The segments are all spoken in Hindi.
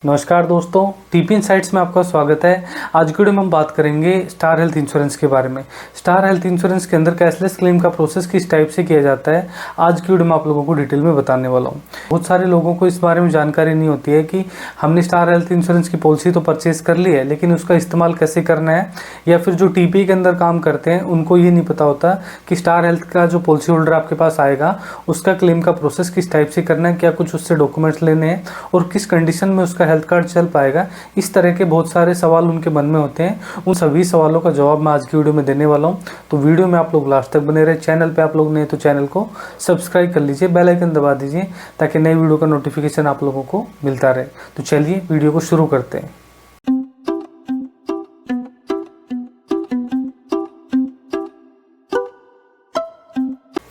नमस्कार दोस्तों, टीपी इनसाइट्स में आपका स्वागत है। आज की वीडियो में हम बात करेंगे स्टार हेल्थ इंश्योरेंस के बारे में। स्टार हेल्थ इंश्योरेंस के अंदर कैशलेस क्लेम का प्रोसेस किस टाइप से किया जाता है, आज की वीडियो में आप लोगों को डिटेल में बताने वाला हूं। बहुत सारे लोगों को इस बारे में जानकारी नहीं होती है कि हमने स्टार हेल्थ इंश्योरेंस की पॉलिसी तो परचेज कर ली है, लेकिन उसका इस्तेमाल कैसे करना है, या फिर जो टीपी के अंदर काम करते हैं उनको ये नहीं पता होता कि स्टार हेल्थ का जो पॉलिसी होल्डर आपके पास आएगा उसका क्लेम का प्रोसेस किस टाइप से करना है, क्या कुछ उससे डॉक्यूमेंट्स लेने हैं और किस कंडीशन में उसका हेल्थ कार्ड चल पाएगा। इस तरह के बहुत सारे सवाल उनके मन में होते हैं। उन सभी सवालों का जवाब मैं आज की वीडियो में देने वाला हूं, तो वीडियो में आप लोग लास्ट तक बने रहे। चैनल पे आप लोग नए तो चैनल को सब्सक्राइब कर लीजिए, बेल आइकन दबा दीजिए ताकि नई वीडियो का नोटिफिकेशन आप लोगों को मिलता रहे। तो चलिए वीडियो को शुरू करते हैं।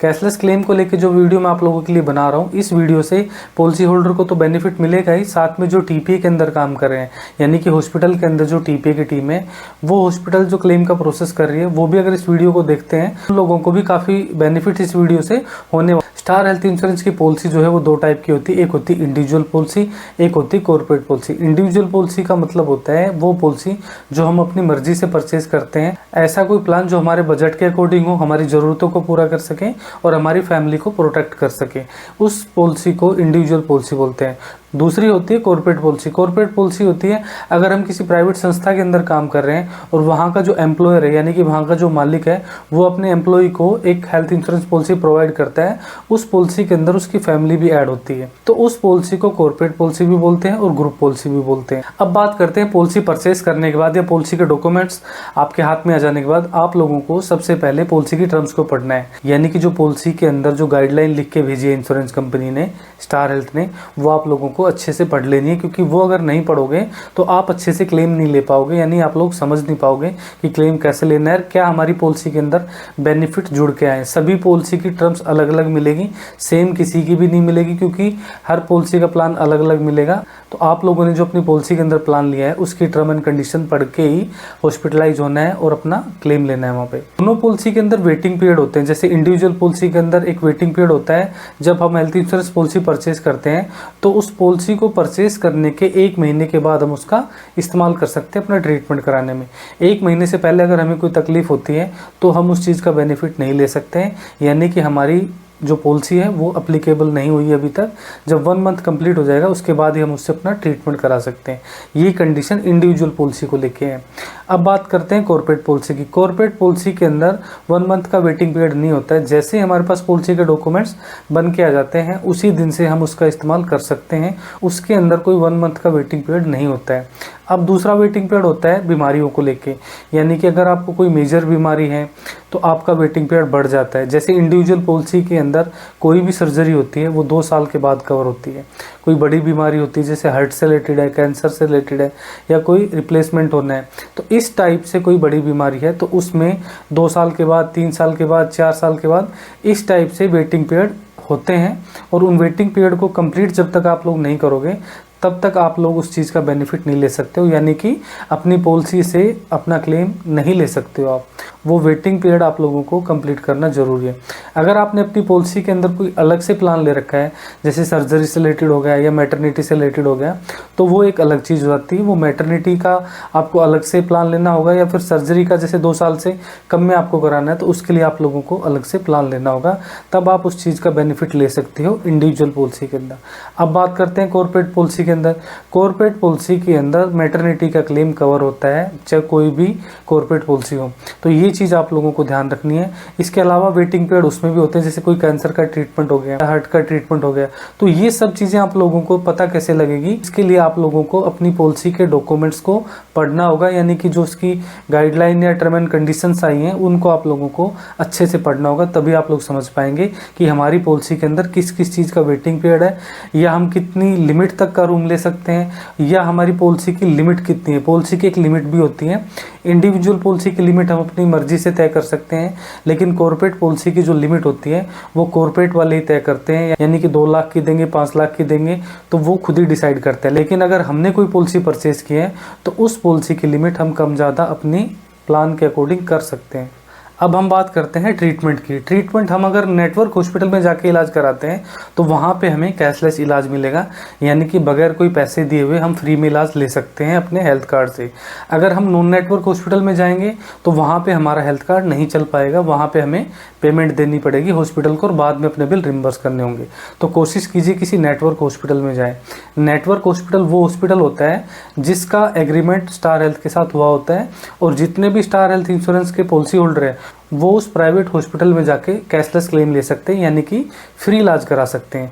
कैशलेस क्लेम को लेकर जो वीडियो मैं आप लोगों के लिए बना रहा हूँ, इस वीडियो से पॉलिसी होल्डर को तो बेनिफिट मिलेगा ही, साथ में जो टीपीए के अंदर काम कर रहे हैं यानी कि हॉस्पिटल के अंदर जो टीपीए की टीम है, वो हॉस्पिटल जो क्लेम का प्रोसेस कर रही है, वो भी अगर इस वीडियो को देखते हैं उन लोगों को भी काफ़ी बेनिफिट इस वीडियो से होने वाला। स्टार हेल्थ इंश्योरेंस की पॉलिसी जो है वो दो टाइप की होती है, एक होती है इंडिविजुअल पॉलिसी, एक होती है कॉर्पोरेट पॉलिसी। इंडिविजुअल पॉलिसी का मतलब होता है वो पॉलिसी जो हम अपनी मर्जी से परचेज करते हैं, ऐसा कोई प्लान जो हमारे बजट के अकॉर्डिंग हो, हमारी ज़रूरतों को पूरा कर सके और हमारी फैमिली को प्रोटेक्ट कर सके, उस पॉलिसी को इंडिविजुअल पॉलिसी बोलते हैं। दूसरी होती है कॉर्पोरेट पॉलिसी। कॉर्पोरेट पॉलिसी होती है अगर हम किसी प्राइवेट संस्था के अंदर काम कर रहे हैं और वहाँ का जो एम्प्लॉयर है यानी कि वहाँ का जो मालिक है वो अपने एम्प्लॉय को एक हेल्थ इंश्योरेंस पॉलिसी प्रोवाइड करता है, उस पॉलिसी के अंदर उसकी फैमिली भी ऐड होती है, तो उस पॉलिसी को कॉर्पोरेट पॉलिसी भी बोलते हैं और ग्रुप पॉलिसी भी बोलते हैं। अब बात करते हैं पॉलिसी परचेज करने के बाद या पॉलिसी के डॉक्यूमेंट्स आपके हाथ में आ जाने के बाद आप लोगों को सबसे पहले पॉलिसी की टर्म्स को पढ़ना है, यानी कि जो पॉलिसी के अंदर जो गाइडलाइन लिख के भेजी है इंश्योरेंस कंपनी ने, स्टार हेल्थ ने, वो आप लोगों को अच्छे से पढ़ लेनी है, क्योंकि वो अगर नहीं पढ़ोगे तो आप अच्छे से क्लेम नहीं ले पाओगे, यानी आप लोग समझ नहीं पाओगे कि क्लेम कैसे लेना है, क्या हमारी पॉलिसी के अंदर बेनिफिट जुड़ के आए। सभी पॉलिसी की टर्म्स अलग अलग मिलेगी, सेम किसी की भी नहीं मिलेगी, क्योंकि हर पॉलिसी का प्लान अलग अलग मिलेगा। तो आप लोगों ने जो अपनी पॉलिसी के अंदर प्लान लिया है उसकी टर्म एंड कंडीशन पढ़ के ही हॉस्पिटलाइज होना है और अपना क्लेम लेना है वहाँ पे। दोनों पॉलिसी के अंदर वेटिंग पीरियड होते हैं। जैसे इंडिविजुअल पॉलिसी के अंदर एक वेटिंग पीरियड होता है, जब हम हेल्थ इंश्योरेंस पॉलिसी परचेज करते हैं तो उस पॉलिसी को परचेज करने के 1 महीने के बाद हम उसका इस्तेमाल कर सकते हैं अपना ट्रीटमेंट कराने में। 1 महीने से पहले अगर हमें कोई तकलीफ होती है तो हम उस चीज़ का बेनिफिट नहीं ले सकते हैं, यानी कि हमारी जो पॉलिसी है वो अप्लीकेबल नहीं हुई अभी तक। जब 1 मंथ कंप्लीट हो जाएगा उसके बाद ही हम उससे अपना ट्रीटमेंट करा सकते हैं। ये कंडीशन इंडिविजुअल पॉलिसी को लेके है। अब बात करते हैं कॉर्पोरेट पॉलिसी की। कॉर्पोरेट पॉलिसी के अंदर 1 मंथ का वेटिंग पीरियड नहीं होता है। जैसे ही हमारे पास पॉलिसी के डॉक्यूमेंट्स बन के आ जाते हैं उसी दिन से हम उसका इस्तेमाल कर सकते हैं, उसके अंदर कोई 1 मंथ का वेटिंग पीरियड नहीं होता है। अब दूसरा वेटिंग पीरियड होता है बीमारियों को लेके, यानी कि अगर आपको कोई मेजर बीमारी है तो आपका वेटिंग पीरियड बढ़ जाता है। जैसे इंडिविजुअल पॉलिसी के अंदर कोई भी सर्जरी होती है वो 2 साल के बाद कवर होती है। कोई बड़ी बीमारी होती है जैसे हार्ट से रिलेटेड है, कैंसर से रिलेटेड है, या कोई रिप्लेसमेंट होना है, तो इस टाइप से कोई बड़ी बीमारी है तो उसमें 2 साल के बाद, 3 साल के बाद, 4 साल के बाद इस टाइप से वेटिंग पीरियड होते हैं। और उन वेटिंग पीरियड को कंप्लीट जब तक आप लोग नहीं करोगे तब तक आप लोग उस चीज़ का बेनिफिट नहीं ले सकते हो, यानी कि अपनी पॉलिसी से अपना क्लेम नहीं ले सकते हो आप। वो वेटिंग पीरियड आप लोगों को कंप्लीट करना ज़रूरी है। अगर आपने अपनी पॉलिसी के अंदर कोई अलग से प्लान ले रखा है, जैसे सर्जरी से रिलेटेड हो गया या मैटरनिटी से रिलेटेड हो गया, तो वो एक अलग चीज़ हो जाती है। वो मैटरनिटी का आपको अलग से प्लान लेना होगा, या फिर सर्जरी का जैसे 2 साल से कम में आपको कराना है तो उसके लिए आप लोगों को अलग से प्लान लेना होगा, तब आप उस चीज़ का बेनिफिट ले सकते हो इंडिविजुअल पॉलिसी के अंदर। अब बात करते हैं कॉर्पोरेट पॉलिसी के अंदर। कॉर्पोरेट पॉलिसी के अंदर मैटरनिटी का क्लेम कवर होता है, चाहे कोई भी कॉर्पोरेट पॉलिसी हो, तो ये चीज़ आप लोगों को ध्यान रखनी है। इसके अलावा वेटिंग पीरियड उसमें भी होते हैं, जैसे कोई कैंसर का ट्रीटमेंट हो गया, हार्ट का ट्रीटमेंट हो गया, तो ये सब चीज़ें आप लोगों को पता कैसे लगेगी, इसके लिए आप लोगों को अपनी पॉलिसी के डॉक्यूमेंट्स को पढ़ना होगा, यानी कि जो उसकी गाइडलाइन या टर्म एंड कंडीशंस आई हैं उनको आप लोगों को अच्छे से पढ़ना होगा, तभी आप लोग समझ पाएंगे कि हमारी पॉलिसी के अंदर किस किस चीज़ का वेटिंग पीरियड है, या हम कितनी लिमिट तक का रूम ले सकते हैं, या हमारी पॉलिसी की लिमिट कितनी है। पॉलिसी की एक लिमिट भी होती है। इंडिविजुअल पॉलिसी की लिमिट हम अपनी मर्जी से तय कर सकते हैं, लेकिन कॉर्पोरेट पॉलिसी की जो लिमिट होती है वो कॉर्पोरेट वाले ही तय करते हैं, यानी कि 2 लाख की देंगे, 5 लाख की देंगे, तो वो खुद ही डिसाइड करते हैं। लेकिन अगर हमने कोई पॉलिसी परचेज की है तो उस पॉलिसी की लिमिट हम कम ज़्यादा अपनी प्लान के अकॉर्डिंग कर सकते हैं। अब हम बात करते हैं ट्रीटमेंट की। ट्रीटमेंट हम अगर नेटवर्क हॉस्पिटल में जाके इलाज कराते हैं तो वहाँ पे हमें कैशलेस इलाज मिलेगा, यानी कि बगैर कोई पैसे दिए हुए हम फ्री में इलाज ले सकते हैं अपने हेल्थ कार्ड से। अगर हम नॉन नेटवर्क हॉस्पिटल में जाएंगे तो वहाँ पे हमारा हेल्थ कार्ड नहीं चल पाएगा, वहाँ पे हमें पेमेंट देनी पड़ेगी हॉस्पिटल को और बाद में अपने बिल रिम्बर्स करने होंगे। तो कोशिश कीजिए किसी नेटवर्क हॉस्पिटल में जाएँ। नेटवर्क हॉस्पिटल वो हॉस्पिटल होता है जिसका एग्रीमेंट स्टार हेल्थ के साथ हुआ होता है, और जितने भी स्टार हेल्थ इंश्योरेंस के पॉलिसी होल्डर हैं वो उस प्राइवेट हॉस्पिटल में जाके कैशलेस क्लेम ले सकते हैं, यानी कि फ्री इलाज करा सकते हैं।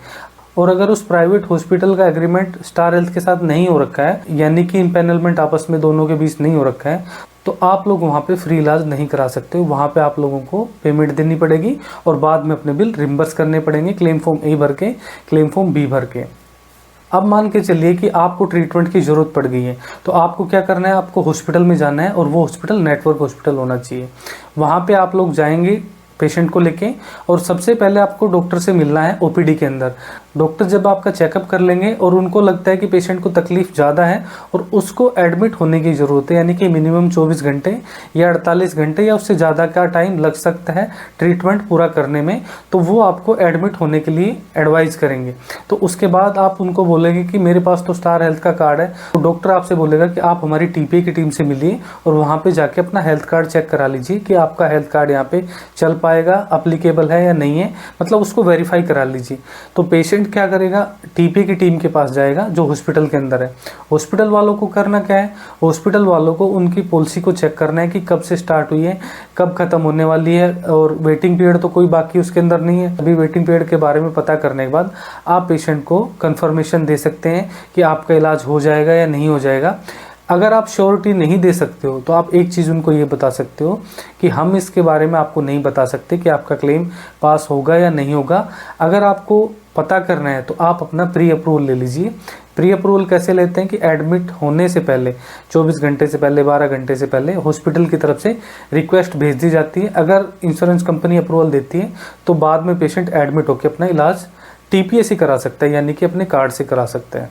और अगर उस प्राइवेट हॉस्पिटल का एग्रीमेंट स्टार हेल्थ के साथ नहीं हो रखा है, यानी कि इम्पैनलमेंट आपस में दोनों के बीच नहीं हो रखा है, तो आप लोग वहाँ पे फ्री इलाज नहीं करा सकते हो। वहाँ पे आप लोगों को पेमेंट देनी पड़ेगी और बाद में अपने बिल रिम्बर्स करने पड़ेंगे, क्लेम फॉर्म ए भर के, क्लेम फॉर्म बी भर के। अब मान के चलिए कि आपको ट्रीटमेंट की ज़रूरत पड़ गई है, तो आपको क्या करना है, आपको हॉस्पिटल में जाना है, और वो हॉस्पिटल नेटवर्क हॉस्पिटल होना चाहिए। वहाँ पे आप लोग जाएंगे पेशेंट को लेके, और सबसे पहले आपको डॉक्टर से मिलना है ओपीडी के अंदर। डॉक्टर जब आपका चेकअप कर लेंगे और उनको लगता है कि पेशेंट को तकलीफ ज़्यादा है और उसको एडमिट होने की ज़रूरत है, यानी कि मिनिमम 24 घंटे या 48 घंटे या उससे ज़्यादा का टाइम लग सकता है ट्रीटमेंट पूरा करने में, तो वो आपको एडमिट होने के लिए एडवाइस करेंगे। तो उसके बाद आप उनको बोलेंगे कि मेरे पास तो स्टार हेल्थ का कार्ड है, तो डॉक्टर आपसे बोलेगा कि आप हमारी टीपीए की टीम से मिलिए और वहाँ पर जाके अपना हेल्थ कार्ड चेक करा लीजिए कि आपका हेल्थ कार्ड यहाँ पे चल पाएगा, अप्लीकेबल है या नहीं है, मतलब उसको वेरीफाई करा लीजिए। तो पेशेंट क्या करेगा, टीपीए की टीम के पास जाएगा जो हॉस्पिटल के अंदर है। हॉस्पिटल वालों को करना क्या है, हॉस्पिटल वालों को उनकी पॉलिसी को चेक करना है कि कब से स्टार्ट हुई है, कब खत्म होने वाली है, और वेटिंग पीरियड तो कोई बाकी उसके अंदर नहीं है। अभी वेटिंग पीरियड के बारे में पता करने के बाद आप पेशेंट को कंफर्मेशन दे सकते हैं कि आपका इलाज हो जाएगा या नहीं हो जाएगा। अगर आप श्योरिटी नहीं दे सकते हो तो आप एक चीज़ उनको ये बता सकते हो कि हम इसके बारे में आपको नहीं बता सकते कि आपका क्लेम पास होगा या नहीं होगा। अगर आपको पता करना है तो आप अपना प्री अप्रूवल ले लीजिए। प्री अप्रूवल कैसे लेते हैं कि एडमिट होने से पहले 24 घंटे से पहले, 12 घंटे से पहले हॉस्पिटल की तरफ से रिक्वेस्ट भेज दी जाती है। अगर इंश्योरेंस कंपनी अप्रूवल देती है तो बाद में पेशेंट एडमिट होकर अपना इलाज टीपीए से करा सकता है, यानी कि अपने कार्ड से करा सकता है,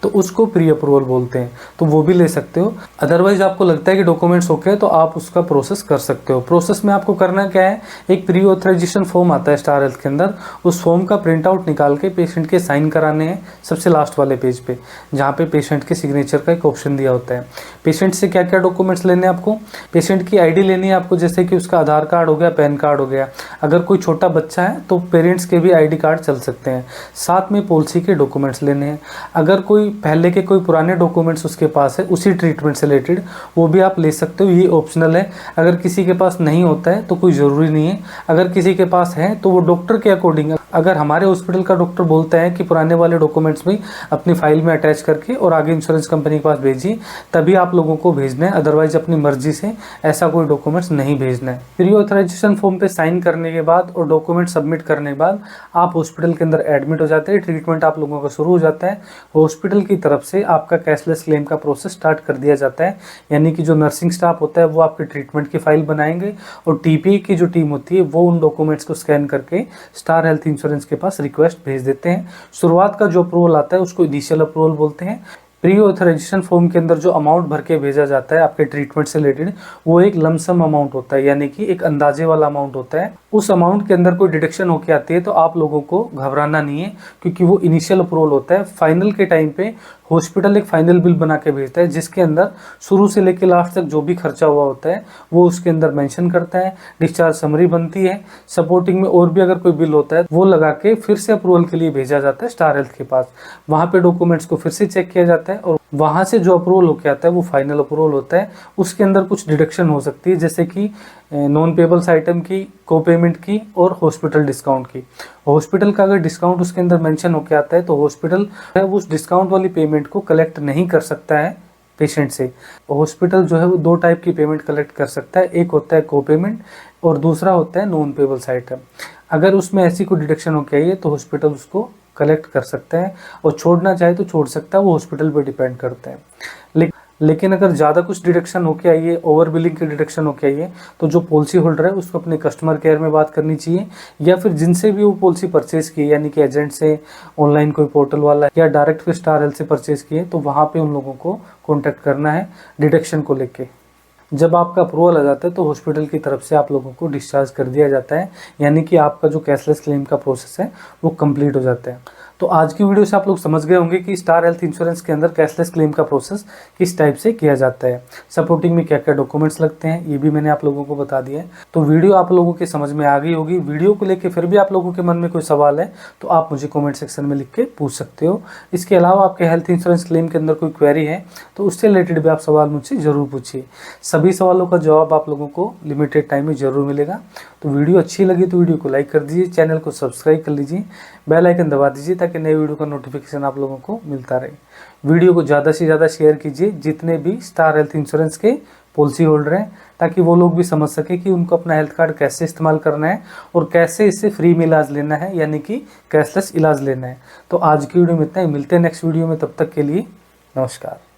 तो उसको प्री अप्रूवल बोलते हैं, तो वो भी ले सकते हो। अदरवाइज आपको लगता है कि डॉक्यूमेंट्स ओके है तो आप उसका प्रोसेस कर सकते हो। प्रोसेस में आपको करना क्या है, एक प्री ऑथराइजेशन फॉर्म आता है स्टार हेल्थ के अंदर, उस फॉर्म का प्रिंट आउट निकाल के पेशेंट के साइन कराने हैं सबसे लास्ट वाले पेज पे, जहाँ पे पेशेंट के सिग्नेचर का एक ऑप्शन दिया होता है। पेशेंट से क्या क्या डॉक्यूमेंट्स लेने हैं आपको, पेशेंट की ID लेनी है आपको, जैसे कि उसका आधार कार्ड हो गया, पैन कार्ड हो गया। अगर कोई छोटा बच्चा है तो पेरेंट्स के भी ID कार्ड चल सकते हैं। साथ में पॉलिसी के डॉक्यूमेंट्स लेने हैं। अगर कोई पहले के कोई पुराने डॉक्यूमेंट्स उसके पास है उसी ट्रीटमेंट से रिलेटेड, वो भी आप ले सकते हो, ये ऑप्शनल है। अगर किसी के पास नहीं होता है तो कोई ज़रूरी नहीं है। अगर किसी के पास है तो वो डॉक्टर के अकॉर्डिंग, अगर हमारे हॉस्पिटल का डॉक्टर बोलता है कि पुराने वाले डॉक्यूमेंट्स भी अपनी फाइल में अटैच करके और आगे इंश्योरेंस कंपनी के पास भेजिए, तभी आप लोगों को भेजना है। अदरवाइज अपनी मर्जी से ऐसा कोई डॉक्यूमेंट्स नहीं भेजना है। प्री ऑथराइजेशन फॉर्म पे साइन करने के बाद और डॉक्यूमेंट सबमिट करने के बाद आप हॉस्पिटल के अंदर एडमिट हो जाते हैं। ट्रीटमेंट आप लोगों का शुरू हो जाता है। हॉस्पिटल की तरफ से आपका कैशलेस क्लेम का प्रोसेस स्टार्ट कर दिया जाता है, यानी कि जो नर्सिंग स्टाफ होता है वो आपके ट्रीटमेंट की फाइल बनाएंगे और टीपीए की जो टीम होती है वो उन डॉक्यूमेंट्स को स्कैन करके स्टार हेल्थ इंश्योरेंस के पास रिक्वेस्ट भेज देते हैं। शुरुआत का जो अप्रूवल आता है उसको इनिशियल अप्रूवल बोलते हैं। प्री ऑथराइजेशन फॉर्म के अंदर जो अमाउंट भर के भेजा जाता है आपके ट्रीटमेंट से रिलेटेड, वो एक लमसम अमाउंट होता है, यानी कि एक अंदाजे वाला अमाउंट होता है। उस अमाउंट के अंदर कोई डिडक्शन होके आती है तो आप लोगों को घबराना नहीं है, क्योंकि वो इनिशियल अप्रूवल होता है। फाइनल के टाइम पे हॉस्पिटल एक फाइनल बिल बना के भेजता है, जिसके अंदर शुरू से लेकर लास्ट तक जो भी खर्चा हुआ होता है वो उसके अंदर मेंशन करता है। डिस्चार्ज समरी बनती है, सपोर्टिंग में और भी अगर कोई बिल होता है वो लगा के फिर से अप्रूवल के लिए भेजा जाता है स्टार हेल्थ के पास। वहाँ पे डॉक्यूमेंट्स को फिर से चेक किया जाता है और वहाँ से जो अप्रूवल होकर आता है वो फाइनल अप्रूवल होता है। उसके अंदर कुछ डिडक्शन हो सकती है, जैसे कि नॉन पेबल्स आइटम की, को पेमेंट की और हॉस्पिटल डिस्काउंट की। हॉस्पिटल का अगर डिस्काउंट उसके अंदर मेंशन होकर आता है तो हॉस्पिटल उस डिस्काउंट वाली पेमेंट को कलेक्ट नहीं कर सकता है पेशेंट से। हॉस्पिटल जो है वो दो टाइप की पेमेंट कलेक्ट कर सकता है, एक होता है को पेमेंट और दूसरा होता है नॉन पेबल्स आइटम। अगर उसमें ऐसी कोई डिडक्शन होकर आई है तो हॉस्पिटल उसको कलेक्ट कर सकता है और छोड़ना चाहे तो छोड़ सकता है, वो हॉस्पिटल पे डिपेंड करता है। लेकिन अगर ज़्यादा कुछ डिडक्शन होके आई है, ओवर बिलिंग की डिडक्शन होके आई है, तो जो पॉलिसी होल्डर है उसको अपने कस्टमर केयर में बात करनी चाहिए, या फिर जिनसे भी वो पॉलिसी परचेज़ की है, यानी कि एजेंट से, ऑनलाइन कोई पोर्टल वाला या डायरेक्ट फिर स्टार हेल्थ से परचेज़ की है, तो वहाँ पे उन लोगों को कॉन्टैक्ट करना है डिडक्शन को लेके। जब आपका अप्रूवल आ जाता है तो हॉस्पिटल की तरफ से आप लोगों को डिस्चार्ज कर दिया जाता है, यानी कि आपका जो कैशलेस क्लेम का प्रोसेस है वो कंप्लीट हो जाता है। तो आज की वीडियो से आप लोग समझ गए होंगे कि स्टार हेल्थ इंश्योरेंस के अंदर कैशलेस क्लेम का प्रोसेस किस टाइप से किया जाता है, सपोर्टिंग में क्या क्या डॉक्यूमेंट्स लगते हैं, ये भी मैंने आप लोगों को बता दिया है। तो वीडियो आप लोगों के समझ में आ गई होगी। वीडियो को लेकर फिर भी आप लोगों के मन में कोई सवाल है तो आप मुझे कॉमेंट सेक्शन में लिख के पूछ सकते हो। इसके अलावा आपके हेल्थ इंश्योरेंस क्लेम के अंदर कोई क्वेरी है तो उससे रिलेटेड भी आप सवाल मुझसे ज़रूर पूछिए। सभी सवालों का जवाब आप लोगों को लिमिटेड टाइम में ज़रूर मिलेगा। तो वीडियो अच्छी लगी तो वीडियो को लाइक कर दीजिए, चैनल को सब्सक्राइब कर लीजिए, बेल आइकन दबा दीजिए ताकि नए वीडियो का नोटिफिकेशन आप लोगों को मिलता रहे। वीडियो को ज़्यादा से ज़्यादा शेयर कीजिए जितने भी स्टार हेल्थ इंश्योरेंस के पॉलिसी होल्डर हैं, ताकि वो लोग भी समझ सके कि उनको अपना हेल्थ कार्ड कैसे इस्तेमाल करना है और कैसे इससे फ्री में इलाज लेना है, यानी कि कैशलेस इलाज लेना है। तो आज की वीडियो में इतना ही, मिलते हैं नेक्स्ट वीडियो में। तब तक के लिए नमस्कार।